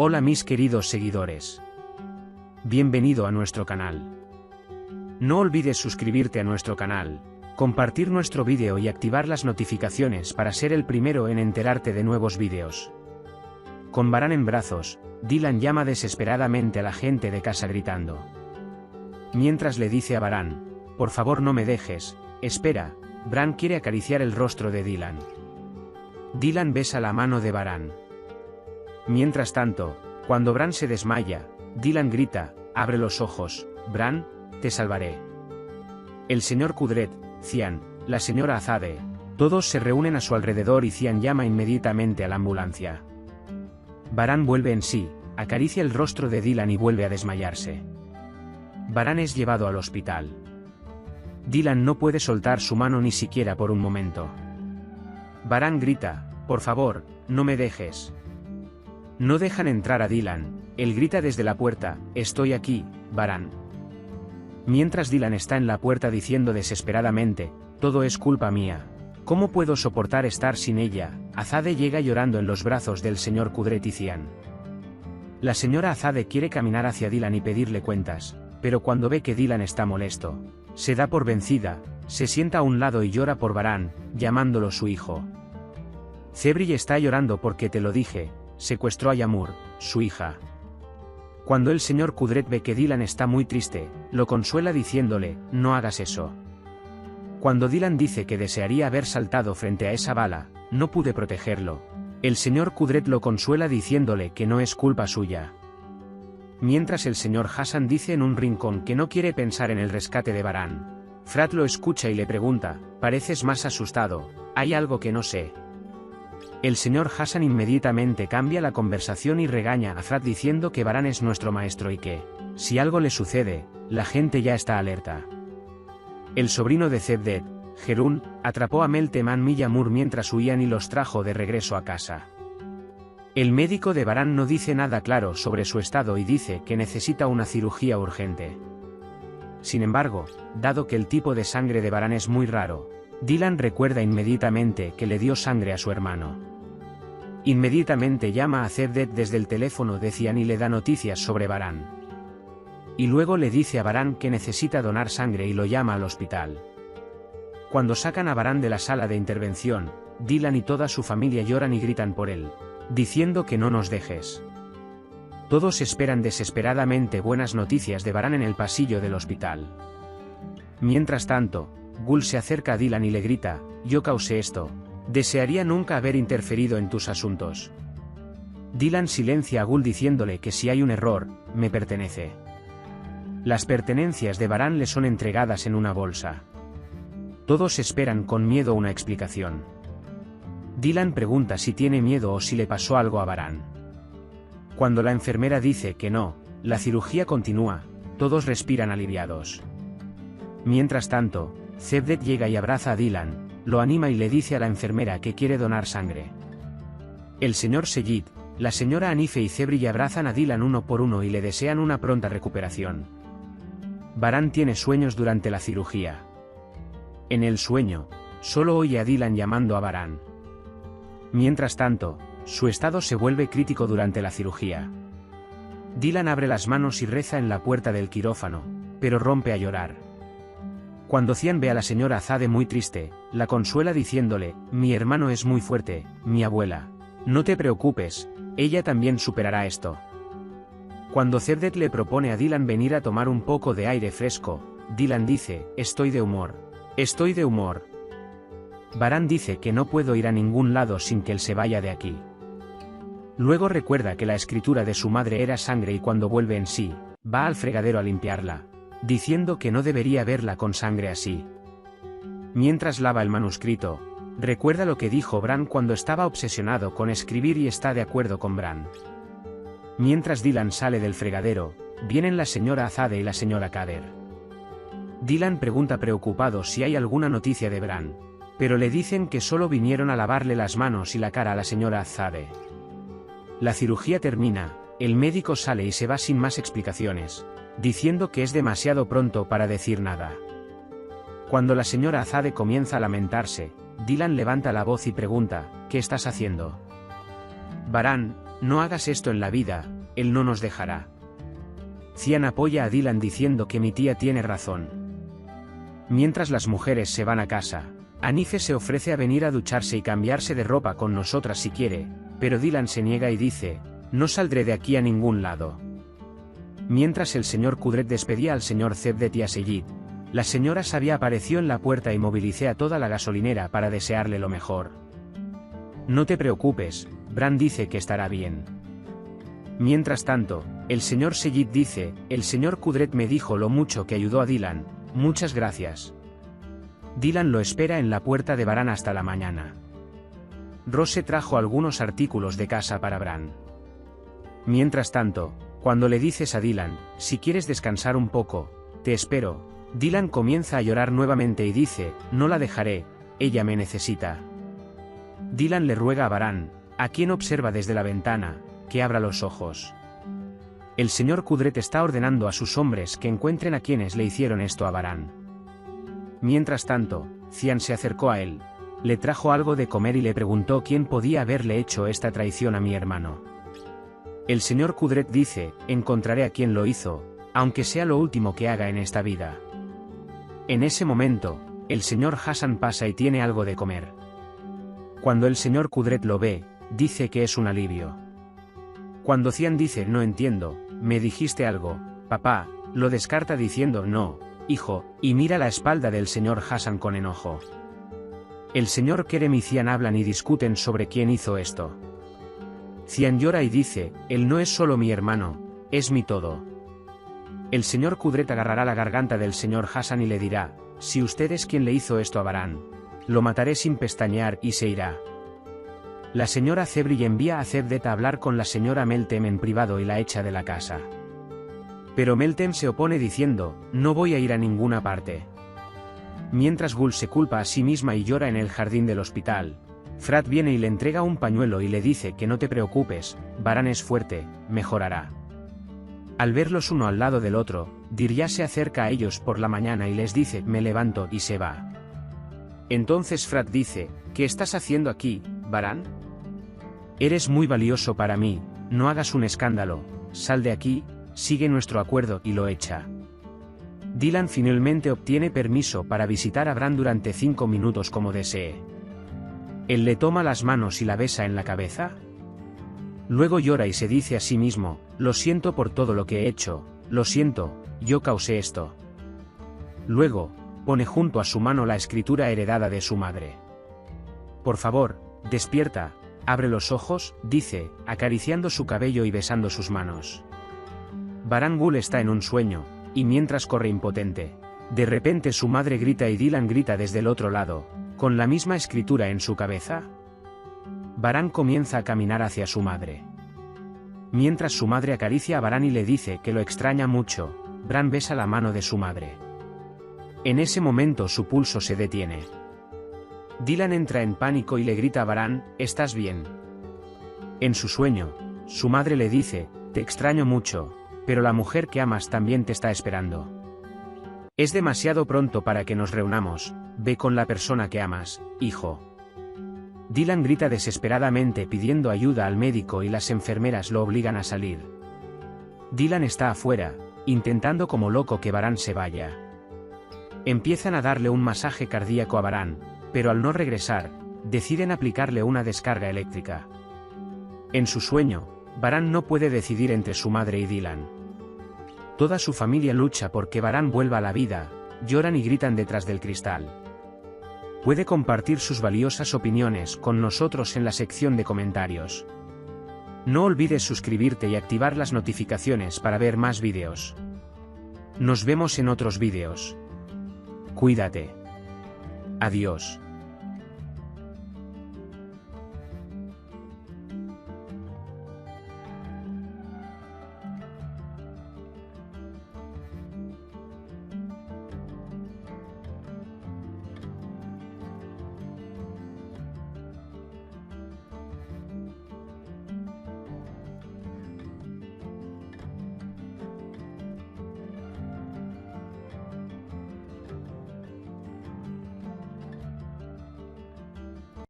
Hola mis queridos seguidores. Bienvenido a nuestro canal. No olvides suscribirte a nuestro canal, compartir nuestro vídeo y activar las notificaciones para ser el primero en enterarte de nuevos vídeos. Con Bran en brazos, Dylan llama desesperadamente a la gente de casa gritando. Mientras le dice a Bran, por favor no me dejes, espera, Bran quiere acariciar el rostro de Dylan. Dylan besa la mano de Bran. Mientras tanto, cuando Bran se desmaya, Dylan grita, abre los ojos, Bran, te salvaré. El señor Kudret, Cian, la señora Azade, todos se reúnen a su alrededor y Cian llama inmediatamente a la ambulancia. Bran vuelve en sí, acaricia el rostro de Dylan y vuelve a desmayarse. Bran es llevado al hospital. Dylan no puede soltar su mano ni siquiera por un momento. Bran grita, por favor, no me dejes. No dejan entrar a Dylan, él grita desde la puerta, estoy aquí, Bran. Mientras Dylan está en la puerta diciendo desesperadamente, todo es culpa mía. ¿Cómo puedo soportar estar sin ella? Azade llega llorando en los brazos del señor Kudret y Cian. La señora Azade quiere caminar hacia Dylan y pedirle cuentas, pero cuando ve que Dylan está molesto, se da por vencida, se sienta a un lado y llora por Bran, llamándolo su hijo. Cebril está llorando porque te lo dije, secuestró a Yamur, su hija. Cuando el señor Kudret ve que Dylan está muy triste, lo consuela diciéndole, no hagas eso. Cuando Dylan dice que desearía haber saltado frente a esa bala, no pude protegerlo. El señor Kudret lo consuela diciéndole que no es culpa suya. Mientras el señor Hassan dice en un rincón que no quiere pensar en el rescate de Bran. Frat lo escucha y le pregunta, pareces más asustado, hay algo que no sé. El señor Hassan inmediatamente cambia la conversación y regaña a Frat diciendo que Bran es nuestro maestro y que, si algo le sucede, la gente ya está alerta. El sobrino de Cebdet, Jerún, atrapó a Melteman y Yamur mientras huían y los trajo de regreso a casa. El médico de Bran no dice nada claro sobre su estado y dice que necesita una cirugía urgente. Sin embargo, dado que el tipo de sangre de Bran es muy raro, Dylan recuerda inmediatamente que le dio sangre a su hermano. Inmediatamente llama a Cebdet desde el teléfono de Cian y le da noticias sobre Bran. Y luego le dice a Bran que necesita donar sangre y lo llama al hospital. Cuando sacan a Bran de la sala de intervención, Dylan y toda su familia lloran y gritan por él, diciendo que no nos dejes. Todos esperan desesperadamente buenas noticias de Bran en el pasillo del hospital. Mientras tanto, Gul se acerca a Dylan y le grita, yo causé esto, desearía nunca haber interferido en tus asuntos. Dylan silencia a Gul diciéndole que si hay un error, me pertenece. Las pertenencias de Bran le son entregadas en una bolsa. Todos esperan con miedo una explicación. Dylan pregunta si tiene miedo o si le pasó algo a Bran. Cuando la enfermera dice que no, la cirugía continúa, todos respiran aliviados. Mientras tanto, Cebdet llega y abraza a Dylan, lo anima y le dice a la enfermera que quiere donar sangre. El señor Seyid, la señora Anife y Cebril abrazan a Dylan uno por uno y le desean una pronta recuperación. Bran tiene sueños durante la cirugía. En el sueño, solo oye a Dylan llamando a Bran. Mientras tanto, su estado se vuelve crítico durante la cirugía. Dylan abre las manos y reza en la puerta del quirófano, pero rompe a llorar. Cuando Cian ve a la señora Azade muy triste, la consuela diciéndole, mi hermano es muy fuerte, mi abuela. No te preocupes, ella también superará esto. Cuando Cebdet le propone a Dylan venir a tomar un poco de aire fresco, Dylan dice, estoy de humor. Estoy de humor. Bran dice que no puedo ir a ningún lado sin que él se vaya de aquí. Luego recuerda que la escritura de su madre era sangre y cuando vuelve en sí, va al fregadero a limpiarla, diciendo que no debería verla con sangre así. Mientras lava el manuscrito, recuerda lo que dijo Bran cuando estaba obsesionado con escribir y está de acuerdo con Bran. Mientras Dylan sale del fregadero, vienen la señora Azade y la señora Kader. Dylan pregunta preocupado si hay alguna noticia de Bran, pero le dicen que solo vinieron a lavarle las manos y la cara a la señora Azade. La cirugía termina, el médico sale y se va sin más explicaciones, diciendo que es demasiado pronto para decir nada. Cuando la señora Azade comienza a lamentarse, Dylan levanta la voz y pregunta, ¿qué estás haciendo? Bran, no hagas esto en la vida, él no nos dejará. Cian apoya a Dylan diciendo que mi tía tiene razón. Mientras las mujeres se van a casa, Anife se ofrece a venir a ducharse y cambiarse de ropa con nosotras si quiere, pero Dylan se niega y dice, no saldré de aquí a ningún lado. Mientras el señor Kudret despedía al señor Cevdet y a Seyid, la señora Sabia apareció en la puerta y movilicé a toda la gasolinera para desearle lo mejor. No te preocupes, Bran dice que estará bien. Mientras tanto, el señor Seyid dice, el señor Kudret me dijo lo mucho que ayudó a Dylan, muchas gracias. Dylan lo espera en la puerta de Bran hasta la mañana. Rose trajo algunos artículos de casa para Bran. Mientras tanto, cuando le dices a Dylan, si quieres descansar un poco, te espero, Dylan comienza a llorar nuevamente y dice, no la dejaré, ella me necesita. Dylan le ruega a Bran, a quien observa desde la ventana, que abra los ojos. El señor Kudret está ordenando a sus hombres que encuentren a quienes le hicieron esto a Bran. Mientras tanto, Cian se acercó a él, le trajo algo de comer y le preguntó quién podía haberle hecho esta traición a mi hermano. El señor Kudret dice, encontraré a quien lo hizo, aunque sea lo último que haga en esta vida. En ese momento, el señor Hassan pasa y tiene algo de comer. Cuando el señor Kudret lo ve, dice que es un alivio. Cuando Cian dice no entiendo, me dijiste algo, papá, lo descarta diciendo no, hijo, y mira la espalda del señor Hassan con enojo. El señor Kerem y Cian hablan y discuten sobre quién hizo esto. Cian llora y dice, él no es solo mi hermano, es mi todo. El señor Kudret agarrará la garganta del señor Hassan y le dirá, si usted es quien le hizo esto a Bran, lo mataré sin pestañear y se irá. La señora Zebri envía a Cevdet a hablar con la señora Meltem en privado y la echa de la casa. Pero Meltem se opone diciendo, no voy a ir a ninguna parte. Mientras Gul se culpa a sí misma y llora en el jardín del hospital, Frat viene y le entrega un pañuelo y le dice que no te preocupes, Bran es fuerte, mejorará. Al verlos uno al lado del otro, Dirya se acerca a ellos por la mañana y les dice, me levanto y se va. Entonces Frat dice, ¿qué estás haciendo aquí, Bran? Eres muy valioso para mí, no hagas un escándalo, sal de aquí, sigue nuestro acuerdo y lo echa. Dylan finalmente obtiene permiso para visitar a Bran durante 5 minutos como desee. Él le toma las manos y la besa en la cabeza. Luego llora y se dice a sí mismo, lo siento por todo lo que he hecho, lo siento, yo causé esto. Luego, pone junto a su mano la escritura heredada de su madre. Por favor, despierta, abre los ojos, dice, acariciando su cabello y besando sus manos. Baran Gul está en un sueño, y mientras corre impotente, de repente su madre grita y Dylan grita desde el otro lado, con la misma escritura en su cabeza. Baran comienza a caminar hacia su madre. Mientras su madre acaricia a Baran y le dice que lo extraña mucho, Bran besa la mano de su madre. En ese momento su pulso se detiene. Dylan entra en pánico y le grita a Baran, ¿estás bien? En su sueño, su madre le dice, te extraño mucho, pero la mujer que amas también te está esperando. Es demasiado pronto para que nos reunamos, ve con la persona que amas, hijo. Dylan grita desesperadamente pidiendo ayuda al médico y las enfermeras lo obligan a salir. Dylan está afuera, intentando como loco que Baran se vaya. Empiezan a darle un masaje cardíaco a Baran, pero al no regresar, deciden aplicarle una descarga eléctrica. En su sueño, Baran no puede decidir entre su madre y Dylan. Toda su familia lucha porque Baran vuelva a la vida, lloran y gritan detrás del cristal. Puede compartir sus valiosas opiniones con nosotros en la sección de comentarios. No olvides suscribirte y activar las notificaciones para ver más vídeos. Nos vemos en otros vídeos. Cuídate. Adiós.